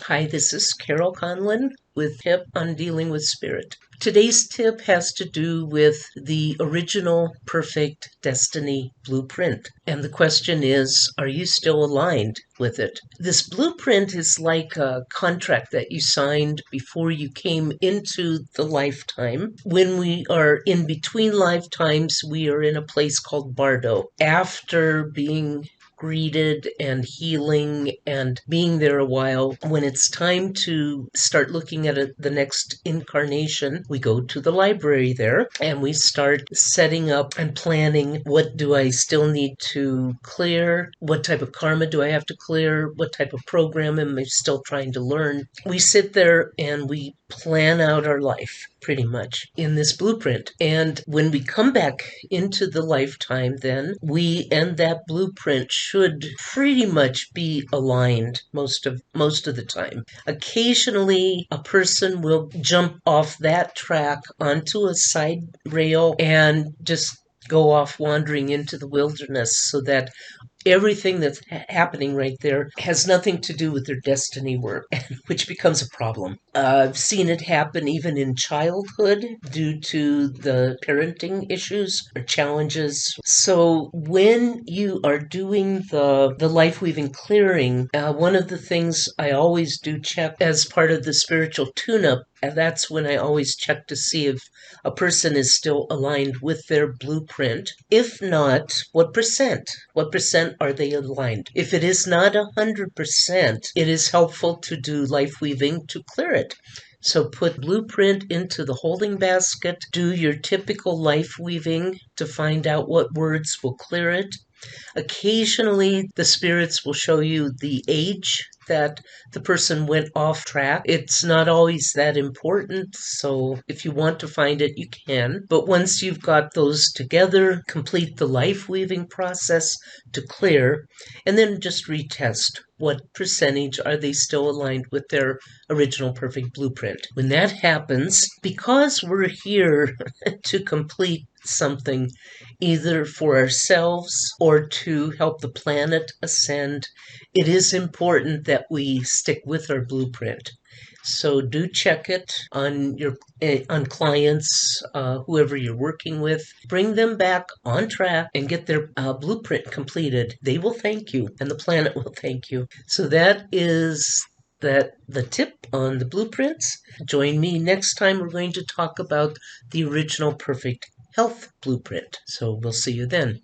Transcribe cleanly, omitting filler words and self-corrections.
Hi, this is Carole Conlon with Tip on Dealing with Spirit. Today's tip has to do with the original perfect destiny blueprint. And the question is, are you still aligned with it? This blueprint is like a contract that you signed before you came into the lifetime. When we are in between lifetimes, we are in a place called Bardo. After being greeted and healing and being there a while. When it's time to start looking at the next incarnation, we go to the library there and we start setting up and planning. What do I still need to clear? What type of karma do I have to clear? What type of program am I still trying to learn? We sit there and we plan out our life pretty much in this blueprint. And when we come back into the lifetime, then we and that blueprint should pretty much be aligned most of the time. Occasionally, a person will jump off that track onto a side rail and just go off wandering into the wilderness, so that everything that's happening right there has nothing to do with their destiny work, which becomes a problem. I've seen it happen even in childhood due to the parenting issues or challenges. So when you are doing the life-weaving clearing, one of the things I always do check as part of the spiritual tune-up, and that's when I always check to see if a person is still aligned with their blueprint. If not, what percent? What percent are they aligned? If it is not 100%, it is helpful to do life weaving to clear it. So put blueprint into the holding basket, do your typical life weaving to find out what words will clear it. Occasionally, the spirits will show you the age that the person went off track. It's not always that important, so if you want to find it, you can. But once you've got those together, complete the life weaving process to clear, and then just retest. What percentage are they still aligned with their original perfect blueprint? When that happens, because we're here to complete something either for ourselves or to help the planet ascend, it is important that we stick with our blueprint. So do check it on clients, whoever you're working with. Bring them back on track and get their blueprint completed. They will thank you, and the planet will thank you. So that is the tip on the blueprints. Join me next time. We're going to talk about the original perfect health blueprint. So we'll see you then.